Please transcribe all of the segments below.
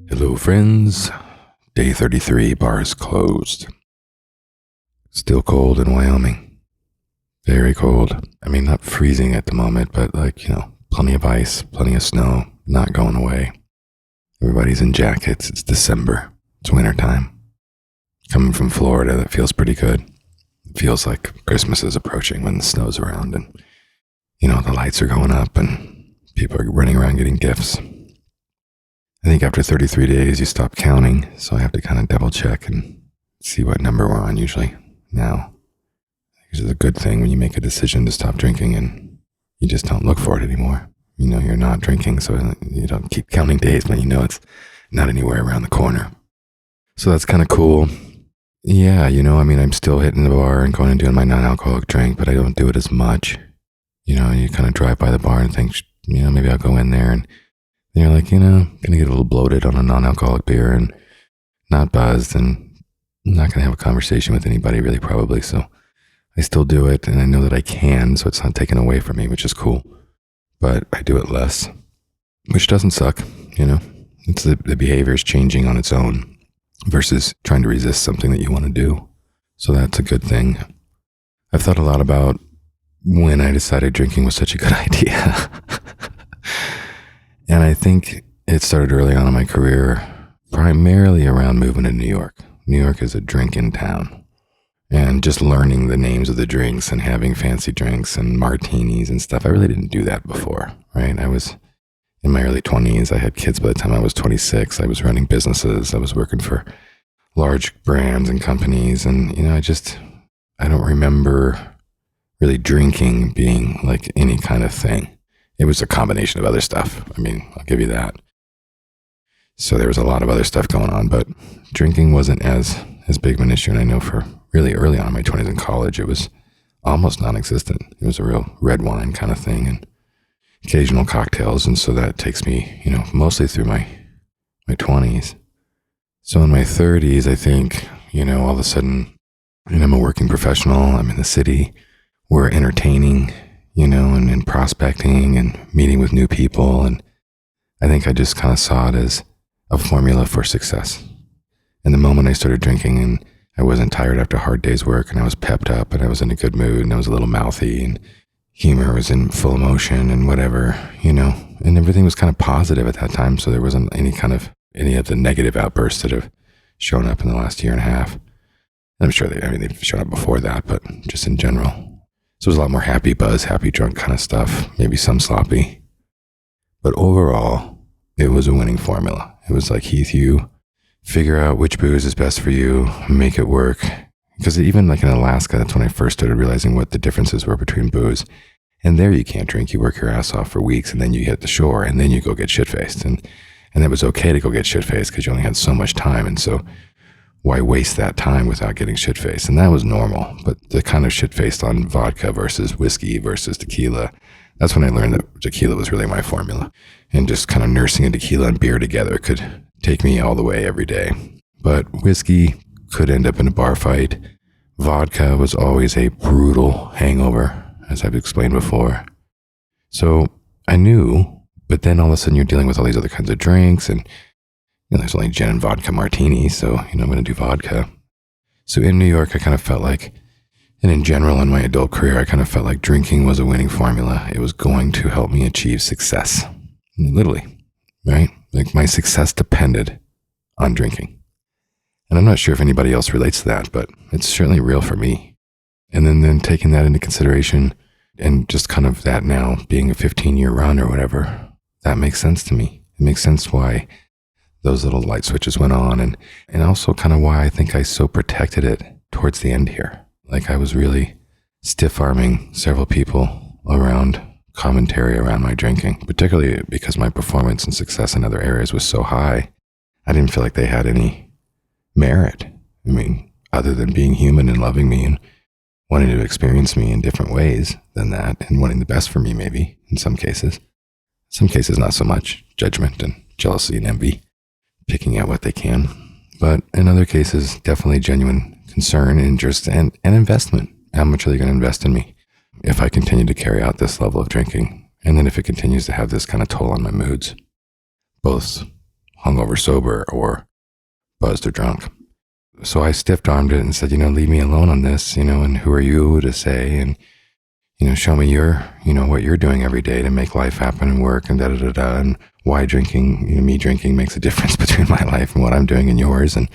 Hello, friends. Day 33, bars closed. Still cold in Wyoming. Very cold. I mean, not freezing at the moment, but plenty of ice, plenty of snow, not going away. Everybody's in jackets. It's December. It's wintertime. Coming from Florida, that feels pretty good. It feels like Christmas is approaching when the snow's around and, the lights are going up and people are running around getting gifts. I think after 33 days, you stop counting, so I have to kind of double check and see what number we're on usually now. Which is a good thing when you make a decision to stop drinking and you just don't look for it anymore. You're not drinking, so you don't keep counting days, but it's not anywhere around the corner. So that's kind of cool. Yeah, I'm still hitting the bar and going and doing my non-alcoholic drink, but I don't do it as much. You kind of drive by the bar and think, maybe I'll go in there and you're like, gonna get a little bloated on a non-alcoholic beer and not buzzed and not gonna have a conversation with anybody really probably. So I still do it and I know that I can, so it's not taken away from me, which is cool. But I do it less, which doesn't suck, It's the behavior is changing on its own versus trying to resist something that you want to do. So that's a good thing. I've thought a lot about when I decided drinking was such a good idea. And I think it started early on in my career, primarily around moving to New York. New York is a drinking town. And just learning the names of the drinks and having fancy drinks and martinis and stuff. I really didn't do that before, right? I was in my early 20s. I had kids by the time I was 26. I was running businesses. I was working for large brands and companies. And, I don't remember really drinking being like any kind of thing. It was a combination of other stuff. I'll give you that. So there was a lot of other stuff going on, but drinking wasn't as big of an issue. And I know for really early on in my 20s in college, it was almost non-existent. It was a real red wine kind of thing and occasional cocktails. And so that takes me, mostly through my 20s. So in my 30s, I think, all of a sudden, I'm a working professional. I'm in the city. We're entertaining, and prospecting and meeting with new people. And I think I just kind of saw it as a formula for success. And the moment I started drinking and I wasn't tired after a hard day's work and I was pepped up and I was in a good mood and I was a little mouthy and humor was in full emotion and whatever, and everything was kind of positive at that time. So there wasn't any of the negative outbursts that have shown up in the last year and a half. I'm sure they've shown up before that, but just in general. So it was a lot more happy buzz, happy drunk kind of stuff, maybe some sloppy. But overall, it was a winning formula. It was like, Heath, you figure out which booze is best for you, make it work. Because even like in Alaska, that's when I first started realizing what the differences were between booze. And there you can't drink, you work your ass off for weeks and then you hit the shore and then you go get shit-faced. And it was okay to go get shit-faced because you only had so much time. And so why waste that time without getting shit-faced? And that was normal. But the kind of shit-faced on vodka versus whiskey versus tequila, that's when I learned that tequila was really my formula. And just kind of nursing a tequila and beer together could take me all the way every day. But whiskey could end up in a bar fight. Vodka was always a brutal hangover, as I've explained before. So I knew, but then all of a sudden you're dealing with all these other kinds of drinks and there's only gin and vodka martini, so, I'm going to do vodka. So in New York, I kind of felt like, and in general in my adult career, I kind of felt like drinking was a winning formula. It was going to help me achieve success. Literally, right? Like my success depended on drinking. And I'm not sure if anybody else relates to that, but it's certainly real for me. And then taking that into consideration and just kind of that now being a 15-year run or whatever, that makes sense to me. It makes sense why those little light switches went on and also kind of why I think I so protected it towards the end here. Like I was really stiff-arming several people around commentary around my drinking, particularly because my performance and success in other areas was so high. I didn't feel like they had any merit. Other than being human and loving me and wanting to experience me in different ways than that and wanting the best for me maybe in some cases. Some cases not so much, judgment and jealousy and envy. picking at what they can. But in other cases, definitely genuine concern, interest, and investment. How much are they going to invest in me if I continue to carry out this level of drinking? And then if it continues to have this kind of toll on my moods, both hungover, sober, or buzzed or drunk. So I stiff-armed it and said, leave me alone on this, and who are you to say, and, show me what you're doing every day to make life happen and work and da-da-da-da, and why drinking, me drinking makes a difference between my life and what I'm doing and yours. And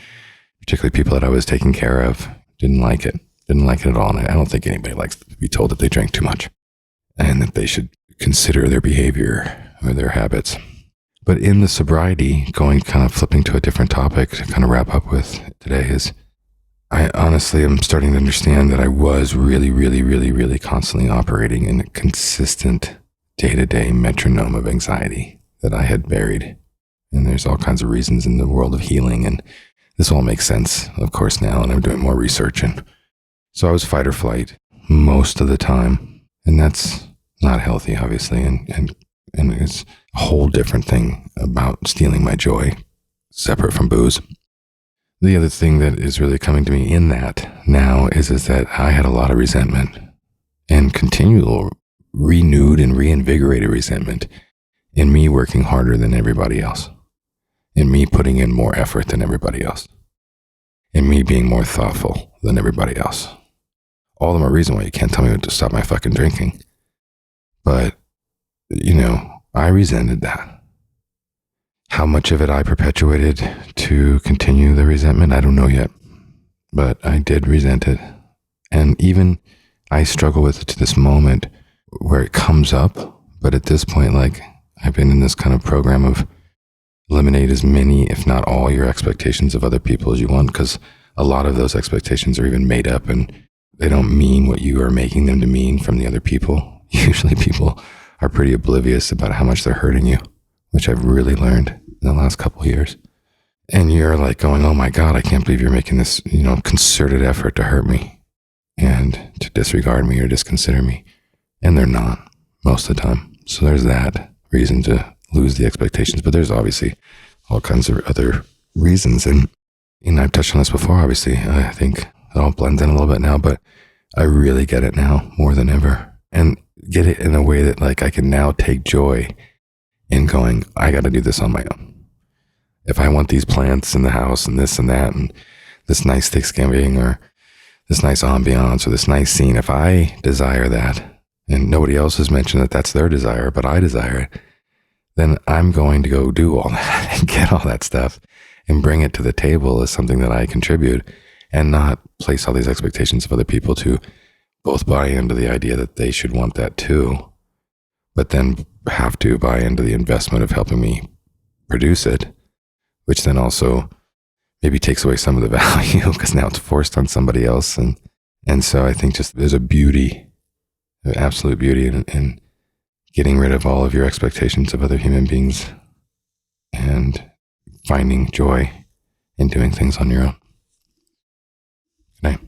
particularly people that I was taking care of didn't like it at all. And I don't think anybody likes to be told that they drank too much and that they should consider their behavior or their habits. But in the sobriety, flipping to a different topic to kind of wrap up with today is, I honestly am starting to understand that I was really, really, really, really constantly operating in a consistent day-to-day metronome of anxiety that I had buried. And there's all kinds of reasons in the world of healing. And this all makes sense, of course, now. And I'm doing more research. And so I was fight or flight most of the time. And that's not healthy, obviously. And it's a whole different thing about stealing my joy, separate from booze. The other thing that is really coming to me in that now is that I had a lot of resentment and continual renewed and reinvigorated resentment in me working harder than everybody else, in me putting in more effort than everybody else, in me being more thoughtful than everybody else. All the more reason why you can't tell me to stop my fucking drinking. But, I resented that. How much of it I perpetuated to continue the resentment, I don't know yet. But I did resent it. And even I struggle with it to this moment where it comes up. But at this point, I've been in this kind of program of eliminate as many, if not all, your expectations of other people as you want, because a lot of those expectations are even made up and they don't mean what you are making them to mean from the other people. Usually people are pretty oblivious about how much they're hurting you, which I've really learned in the last couple of years. And you're going, oh my God, I can't believe you're making this, concerted effort to hurt me and to disregard me or disconsider me. And they're not most of the time. So there's that reason to lose the expectations. But there's obviously all kinds of other reasons. And I've touched on this before, obviously. I think it all blends in a little bit now, but I really get it now more than ever. And get it in a way that I can now take joy in going, I got to do this on my own. If I want these plants in the house and this and that and this nice Thanksgiving or this nice ambiance or this nice scene, if I desire that and nobody else has mentioned that that's their desire, but I desire it, then I'm going to go do all that and get all that stuff and bring it to the table as something that I contribute and not place all these expectations of other people to both buy into the idea that they should want that too, but then have to buy into the investment of helping me produce it, which then also maybe takes away some of the value because now it's forced on somebody else. And so I think just there's a beauty, an absolute beauty in getting rid of all of your expectations of other human beings and finding joy in doing things on your own. Good night.